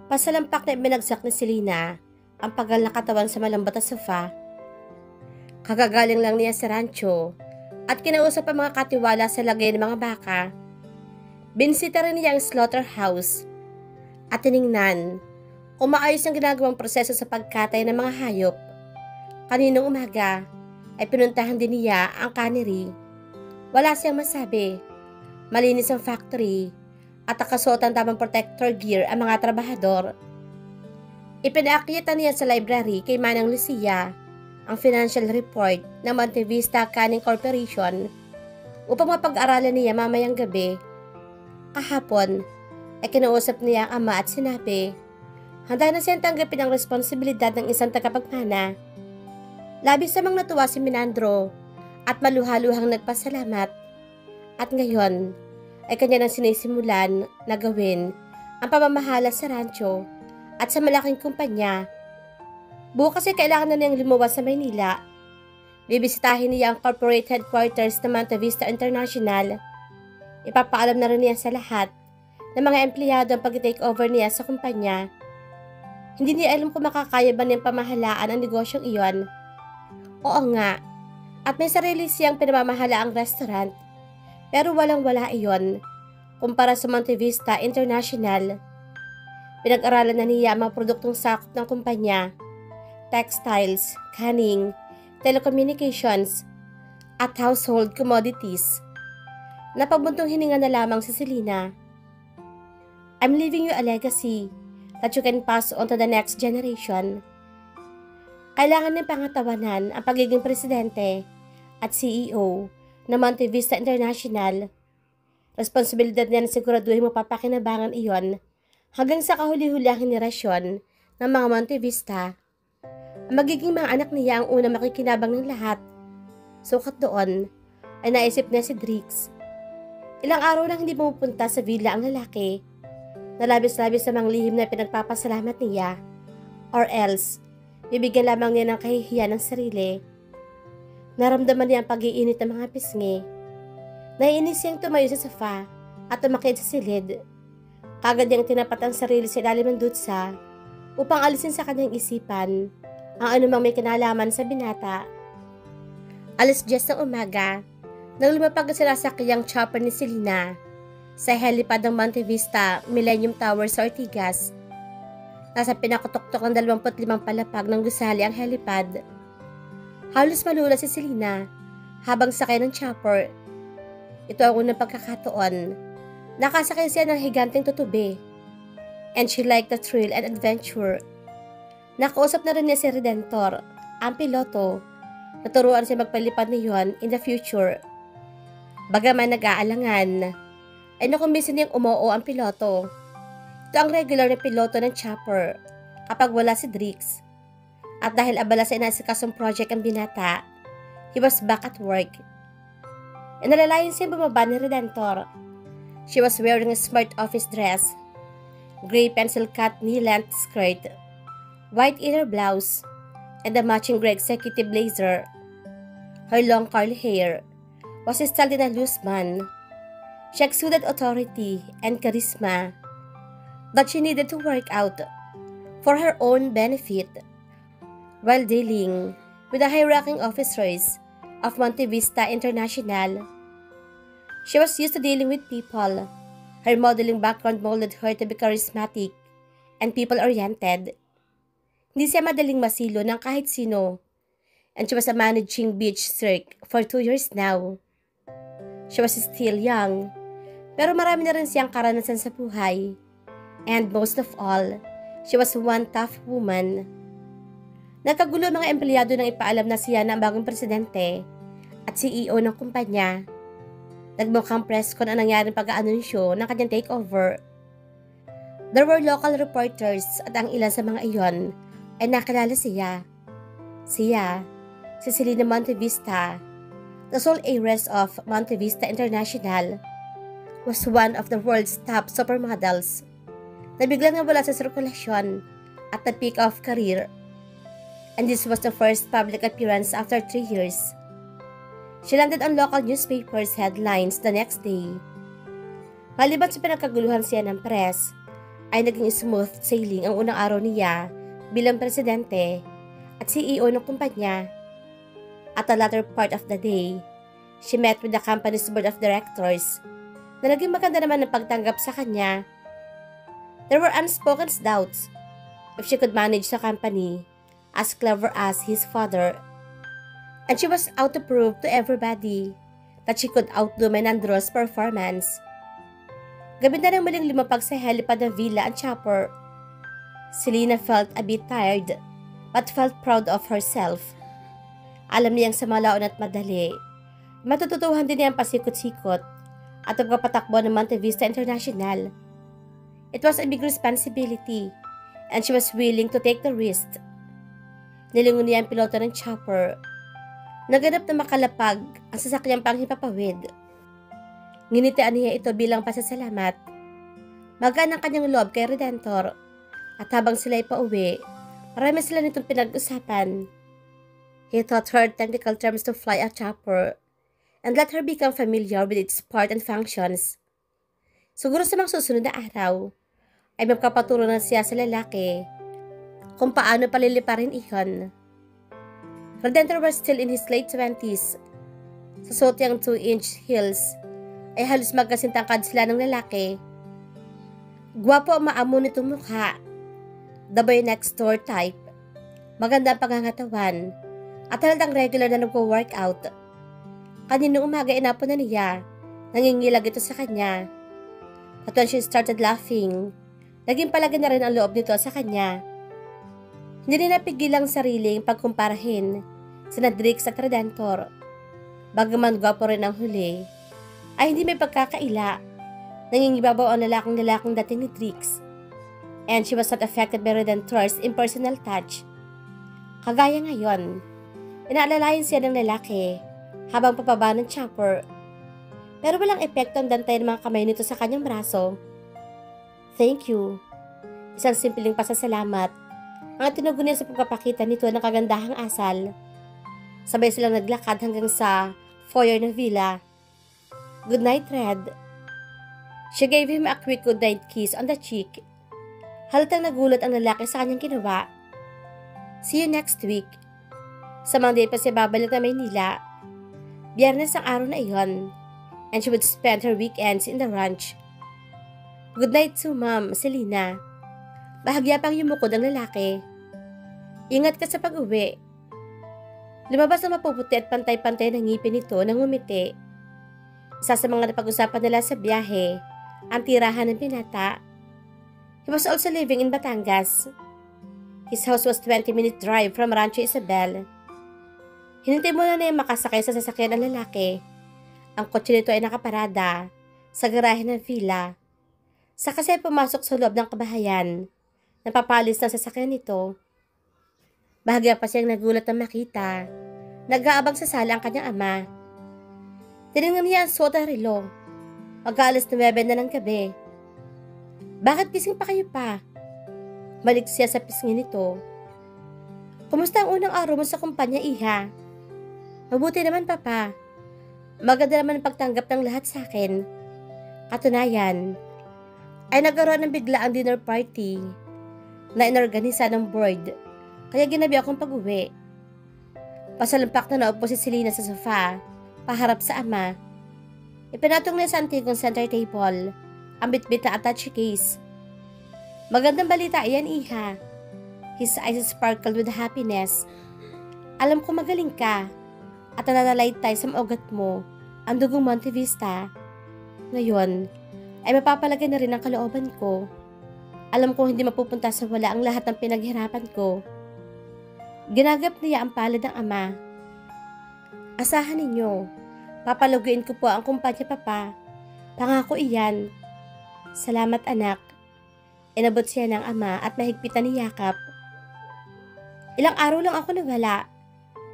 Pasalampak na ibinagsak ni Selena ang pagal na katawan sa malambot na sofa. Kagagaling lang niya sa rancho at kinausap ang mga katiwala sa lagay ng mga baka. Binisita rin niya ang slaughterhouse at tiningnan kung maayos ang ginagawang proseso sa pagkatay ng mga hayop. Kaninang umaga ay pinuntahan din niya ang cannery. Wala siyang masabi. Malinis ang factory at nakasuot ang tamang protector gear ang mga trabahador. Ipinaakyatan niya sa library kay Manang Lucia ang financial report ng Monte Vista Canning Corporation upang mapag-aralan niya mamayang gabi. Kahapon ay kinausap niya ang ama at sinabi, handa na siyang tanggapin ang responsibilidad ng isang tagapagmana. Labis namang natuwa si Minandro at maluhaluhang nagpasalamat. At ngayon ay kanya nang sinisimulan na gawin ang pamamahala sa rancho at sa malaking kumpanya. Bukas ay kailangan na niyang lumuwas sa Maynila. Bibisitahin niya ang corporate headquarters ng Monte Vista International. Ipapaalam na rin niya sa lahat ng mga empleyado ang pag-take over niya sa kumpanya. Hindi niya alam kung makakaya ba niyang pamahalaan ang negosyong iyon. Oo nga, at may sarili siyang pinamamahala ang restaurant. Pero walang-wala iyon kumpara sa Monte Vista International. Pinag-aralan na niya ang mga produktong sakop ng kumpanya, textiles, canning, telecommunications, at household commodities. Napabuntong hininga na lamang si Selena. I'm leaving you a legacy that you can pass on to the next generation. Kailangan niyang pangatawanan ang pagiging presidente at CEO na Monte Vista International. Responsibilidad niya na siguraduhin mapapakinabangan iyon hanggang sa kahuli-hulihang henerasyon ng mga Monte Vista. Ang magiging mga anak niya ang unang makikinabang ng lahat. Sukat doon ay naisip niya si Drix. Ilang araw nang hindi pumupunta sa villa ang lalaki. Nalabis-labis sa mga lihim na pinagpapasalamat niya. Or else, bibigyan lamang niya ng kahihiyan ng sarili. Naramdaman niya ang pag-iinit ng mga pisngi. Naiinis siyang tumayo sa sofa at tumakid sa silid. Kagad niyang tinapat ang sarili sa ilalim ng dutsa upang alisin sa kanyang isipan ang anumang may kinalaman sa binata. 10:00 ng umaga, nang lumapag ang sinasakyang chopper ni Selena sa helipad ng Monte Vista Millennium Tower sa Ortigas. Nasa pinakutok-tok ng 25 palapag ng gusali ang helipad. Halos malula si Selena habang sakay ng chopper. Ito ang unang pagkakataon. Nakasakay siya ng higanteng tutubi. And she liked the thrill and adventure. Nakausap na rin niya si Redentor, ang piloto. Naturuan siya magpalipad niyon in the future. Bagaman nag-aalangan, ay nakumbinsi niyang umuo ang piloto. Ito ang regular na piloto ng chopper kapag wala si Drix. At dahil abala sa inasikasong project ang binata, he was back at work. Inalalayan siya bumaba ni Redentor. She was wearing a smart office dress, gray pencil-cut knee-length skirt, white inner blouse, and a matching gray executive blazer. Her long curly hair was styled in a loose bun. She exuded authority and charisma that she needed to work out for her own benefit while dealing with the high-ranking officers of Monte Vista International. She was used to dealing with people. Her modeling background molded her to be charismatic and people-oriented. Hindi siya madaling masilo ng kahit sino, and she was managing beach cirque for 2 years now. She was still young, pero marami na rin siyang karanasan sa buhay. And most of all, she was one tough woman. Nagkagulo ang mga empleyado nang ipaalam na siya na ang bagong presidente at CEO ng kumpanya. Nagmukhang press con ang nangyaring pag-aanunsyo ng kanyang takeover. There were local reporters at ang ilan sa mga iyon ay nakilala siya. Siya, si Selena Monte Vista, the sole heiress of Monte Vista International, was one of the world's top supermodels na biglang nawala sa sirkulasyon at the peak of career. And this was the first public appearance after 3 years. She landed on local newspapers' headlines the next day. Maliban sa pinagkaguluhan siya ng press, ay naging smooth sailing ang unang araw niya bilang presidente at CEO ng kumpanya. At the latter part of the day, she met with the company's board of directors na naging maganda naman ang pagtanggap sa kanya. There were unspoken doubts if she could manage the company as clever as his father, and she was out to prove to everybody that she could outdo Menandro's performance. Gabi na nang muling lumapag sa helipad ng villa ang chopper. Selena felt a bit tired but felt proud of herself. Alam niyang sa malaon at madali, matututuhan din niya ang pasikot-sikot at pagpapatakbo ng Monte Vista International. It was a big responsibility and she was willing to take the risk. Nilingon niya ang piloto ng chopper. Naganap na makalapag ang sasakyang panghipapawid. Nginitian niya ito bilang pasasalamat. Magaan ang kanyang loob kay Redentor at habang sila'y pauwi, marami sila nitong pinag-usapan. He taught her technical terms to fly a chopper and let her become familiar with its part and functions. Siguro sa mga susunod na araw, ay magpapaturo na siya sa lalaki kung paano paliliparin iyon. Redentor was still in his late 20s. Sa suot niyang 2-inch heels, ay halos magkasintangkad sila ng lalaki. Gwapo ang maamo nitong mukha. The boy next door type. Maganda ang pangangatawan at halatang regular na nagpo-workout. Kaninong umaga inapon na niya, nangingilag ito sa kanya. But when she started laughing, naging palagi na rin ang loob nito sa kanya. Hindi rin napigil ang sariling pagkumparahin sina Drix at Redentor. Bagaman gwapo rin ang huli, ay hindi may pagkakaila. Nangingibabaw ang lalaking dating ni Drix. And she was not affected by Redentor's impersonal touch. Kagaya ngayon, inaalalayan siya ng lalaki habang papaba ng chopper. Pero walang epekto ang dantay ng mga kamay nito sa kanyang braso. Thank you. Isang simpleng pasasalamat ang tinugon niya sa pagpapakita nito ng kagandahang asal. Sabay silang naglakad hanggang sa foyer ng villa. Good night, Red. She gave him a quick good night kiss on the cheek. Halatang nagulat ang lalaki sa kanyang ginawa. See you next week. Sa Monday pa siya babalik na Maynila. Biyernes ang araw na iyon, and she would spend her weekends in the ranch. Good night to Ma'am Selena. Bahagya pang yumukod ang lalaki. Ingat ka sa pag-uwi. Lumabas ang mapuputi at pantay-pantay ng ngipin nito nang umiti. Isa sa mga napag-usapan nila sa biyahe, ang tirahan ng binata. He was also living in Batangas. His house was 20-minute drive from Rancho Isabel. Hinintay muna na yung makasakay sa sasakyan ng lalaki. Ang kotse nito ay nakaparada sa garahe ng villa. Sa kasi pumasok sa loob ng kabahayan, napapalis ng sasakyan nito. Bahagya pa siyang nagulat na makita. Nag-aabang sa sala ang kanyang ama. Tinignan niya ang suot ng relo. Mag-aalas 9 na ng gabi. Bakit gising pa kayo pa? Balik siya sa pisngi nito. Kumusta ang unang araw mo sa kumpanya, Iha? Mabuti naman, Papa. Maganda naman ang pagtanggap ng lahat sa akin. Katunayan, ay nagkaroon ng biglaang dinner party na inorganisa ng board, kaya ginabi akong pag-uwi. Pasalampak na naupo si Selena sa sofa, paharap sa ama. Ipinatong niya sa antigong center table ang bitbit na attache case. Magandang balita iyan, Iha. His eyes sparkled with happiness. Alam ko magaling ka at nananalay tayo sa maugat mo ang dugong Monte Vista. Ngayon, ay mapapalagay na rin ang kalooban ko. Alam ko hindi mapupunta sa wala ang lahat ng pinaghirapan ko. Ginagap niya ang palad ng ama. Asahan ninyo, papaluguin ko po ang kumpanya, Papa. Pangako iyan. Salamat, anak. Inabot siya ng ama at mahigpitan ni yakap. Ilang araw lang ako nawala.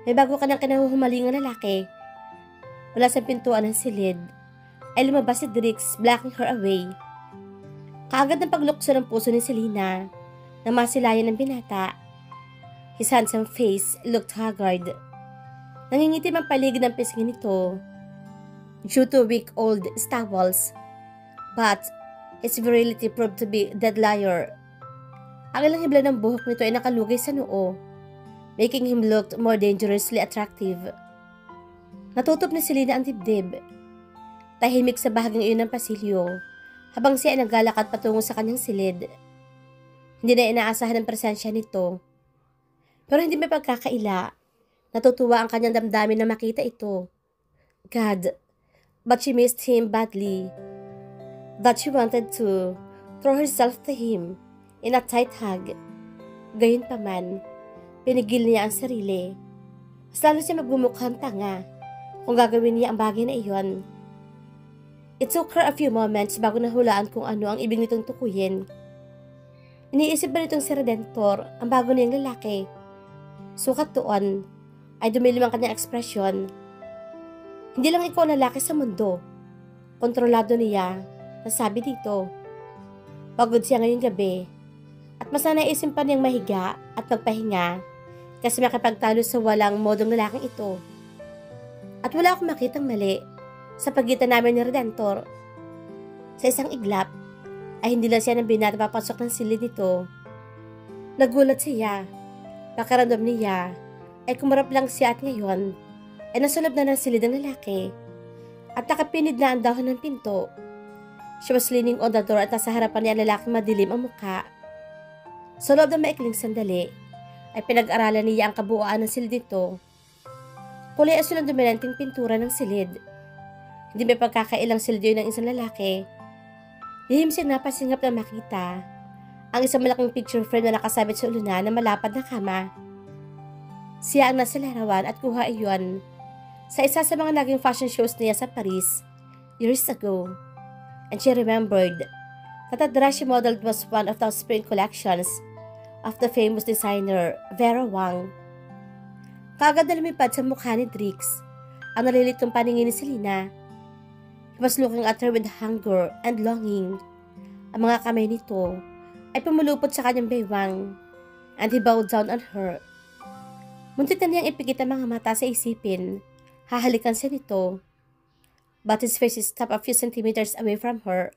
May bago ka ng kinahuhumalingang lalaki. Mula sa pintuan ng silid, ay lumabas si Drix, blocking her away. Kaagad ng paglukso ng puso ni Selena na masilayan ng binata. His handsome face looked haggard. Nangingitim ang paligid ng pisngi nito due to week-old stowels. But His virility proved to be dead liar. Ang ilang hibla ng buhok nito ay nakalugay sa noo, making him look more dangerously attractive. Natutop ni Selena ang dibdib. Tahimik sa bahaging iyon ng pasilyo, habang siya ay naglalakad patungo sa kanyang silid. Hindi na inaasahan ang presensya nito. Pero hindi may pagkakaila. Natutuwa ang kanyang damdamin na makita ito. God, but she missed him badly. That she wanted to throw herself to him in a tight hug. Gayunpaman, pinigil niya ang sarili. Mas lalo siya magmumukhang tanga kung gagawin niya ang bagay na iyon. It took her a few moments bago nahulaan kung ano ang ibig nitong tukuyin. Iniisip ba nitong si Redentor ang bago niyang lalaki? Sukat doon ay dumilim ang kanyang ekspresyon. Hindi lang ikaw lalaki sa mundo. Kontrolado niya, nasabi dito. Pagod siya ngayong gabi at mas naisim pa niyang mahiga at magpahinga kasi makipagtalo sa walang modong lalaking ito. At wala akong makitang mali sa pagitan namin ni Redentor. Sa isang iglap, ay hindi lang siya nang binata papasok ng silid nito. Nagulat siya. Pakiramdam niya ay kumarap lang siya at ngayon ay nasulab na ng silid ng lalaki at nakapinid na ang dahon ng pinto. She was leaning on the door at nasa harapan niya ang lalaking madilim ang mukha. Sa loob ng maikling sandali ay pinag-aralan niya ang kabuuan ng silid nito. Kulay asul ang dominanteng pintura ng silid. Hindi may pagkakailang silid yun ng isang lalaki. Lihim siyang napasingap na makita ang isang malaking picture frame na nakasabit sa uluna na malapad na kama. Siya ang nasa larawan at kuha iyon sa isa sa mga naging fashion shows niya sa Paris years ago. And she remembered that the dress she modeled was one of the spring collections of the famous designer Vera Wang. Kaagad na lumipad sa mukha ni Drix ang nalilitong paningin ni Selena. He was looking at her with hunger and longing. Ang mga kamay nito ay pumulupot sa kanyang baywang, and he bowed down on her. Muntik na niyang ipikit ang mga mata sa isipin. Hahalikan siya nito. But his face stopped a few centimeters away from her.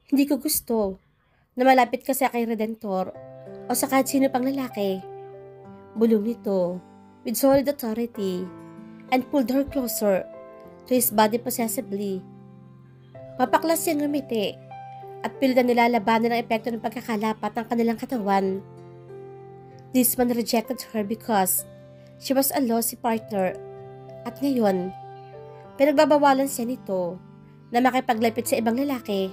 Hindi ko gusto na malapit ka sa kay Redentor o sa kahit sino pang lalaki. Bulong nito with solid authority and pulled her closer to his body possessively. Mapaklas siyang ngumiti at pilit na nilalabanan ang epekto ng pagkakalapat ng kanilang katawan. This man rejected her because she was a lousy partner at ngayon, pinagbabawalan siya nito na makipaglapit sa ibang lalaki.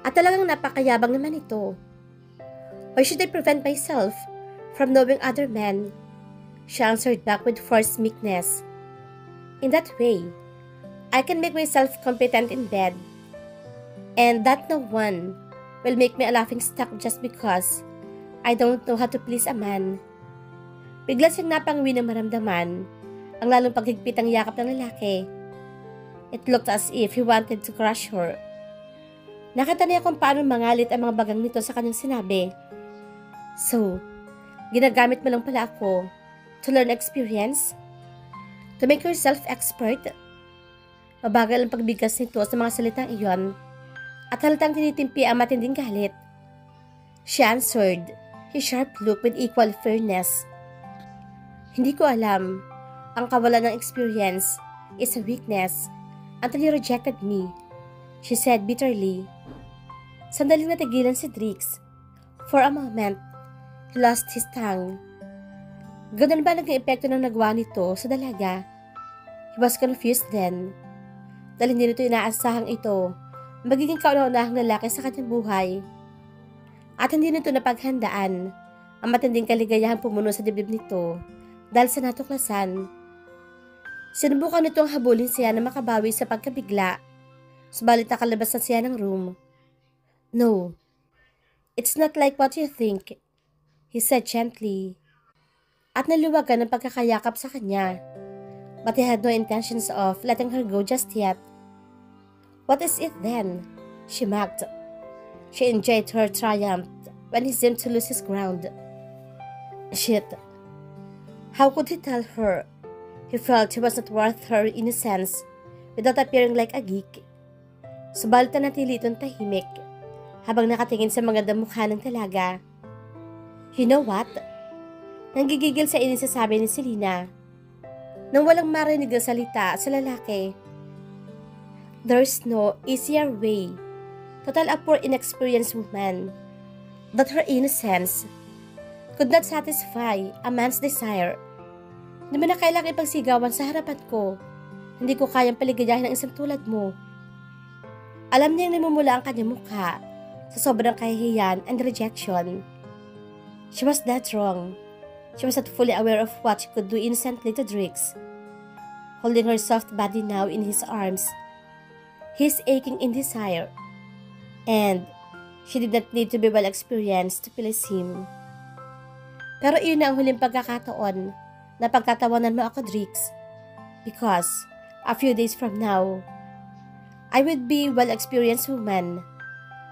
At talagang napakayabang naman ito. Why should I prevent myself from knowing other men? She answered back with forced meekness. In that way, I can make myself competent in bed, and that no one will make me a laughingstock just because I don't know how to please a man. Bigla siyang napangwi ng maramdaman ang lalong paghigpit ang yakap ng lalaki. It looked as if he wanted to crush her. Nakita niya kung paano mangalit ang mga bagang nito sa kanyang sinabi. So, ginagamit mo lang pala ako to learn experience? To make yourself expert? Mabagal ang pagbigas nito sa mga salitang iyon at halatang tinitimpi ang matinding galit. She answered his sharp look with equal fairness. Hindi ko alam. Ang kawalan ng experience is a weakness until you rejected me, she said bitterly. Sandaling natigilan si Drix. For a moment, he lost his tongue. Ganun ba naging epekto ng nagawa nito sa dalaga? He was confused then. Dahil hindi nito inaasahang ito magiging kauna-unahang lalaki sa kanyang buhay. At hindi nito napaghandaan ang matinding kaligayahang pumuno sa dibdib nito dahil sa natuklasan. Sinubukan nitong habulin siya na makabawi sa pagkabigla, subalit nakalabas na siya ng room. No, it's not like what you think, he said gently. At naluwagan ang pagkakayakap sa kanya. But he had no intentions of letting her go just yet. What is it then? She mocked. She enjoyed her triumph when he seemed to lose his ground. Shit. How could he tell her? He felt he was not worth her innocence without appearing like a geek. Subalit nanatili itong tahimik habang nakatingin sa mga damukha ng dalaga. You know what? Nanggigigil sa inisasabi ni Selena nang walang marinig na salita sa lalaki. There's no easier way to tell a poor inexperienced woman that her innocence could not satisfy a man's desire. Hindi mo na kailangang ipagsigawan sa harapan ko. Hindi ko kayang paligayahin ng isang tulad mo. Alam niyang namumula ang kanyang mukha sa sobrang kahihiyan and rejection. She was that wrong. She was not fully aware of what she could do innocently to Drix. Holding her soft body now in his arms, he's aching in desire, and she did not need to be well experienced to please him. Pero iyon na ang huling pagkakataon na pagtatawanan mo ako, Drix, because a few days from now, I would be well-experienced woman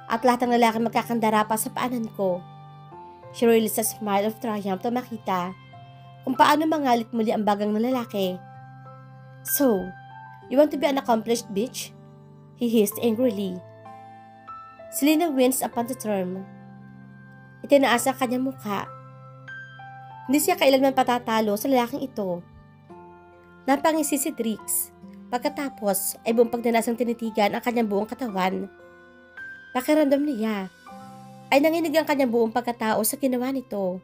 at lahat ng lalaki magkakandara pa sa paanan ko. She released a smile of triumph to makita kung paano mangalit muli ang bagang na lalaki. So, you want to be an accomplished bitch? He hissed angrily. Selena winced upon the term. Itinaas ang kanyang mukha. Hindi siya kailanman patatalo sa lalaking ito. Napangisi si Drix. Pagkatapos ay buong pagdanasang tinitigan ang kanyang buong katawan. Pakiramdam niya ay nanginig ang kanyang buong pagkatao sa ginawa nito.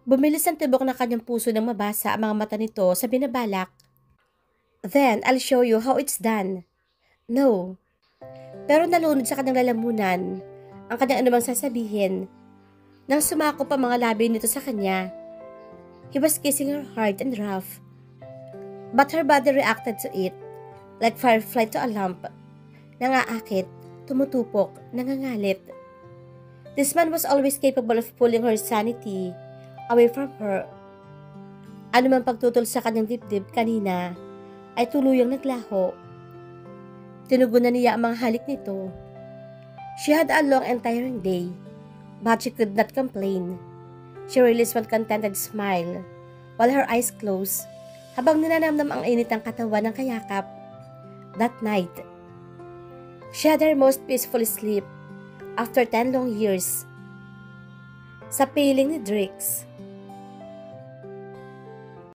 Bumilis ang tibok ng kanyang puso nang mabasa ang mga mata nito sa binabalak. Then, I'll show you how it's done. No. Pero nalunod sa kanyang lalamunan ang kanyang anumang sasabihin nang sumako pa mga labi nito sa kanya. He was kissing her hard and rough. But her body reacted to it like firefly to a lamp. Nangaakit, tumutupok, nangangalit. This man was always capable of pulling her sanity away from her. Ano man pagtutol sa kanyang dibdib kanina ay tuluyang naglaho. Tinugunan niya ang mga halik nito. She had a long and tiring day, but she could not complain. She released one contented smile while her eyes closed habang ninanamnam ang init ng katawan ng kayakap. That night, she had her most peaceful sleep after 10 long years. Sa piling ni Drix.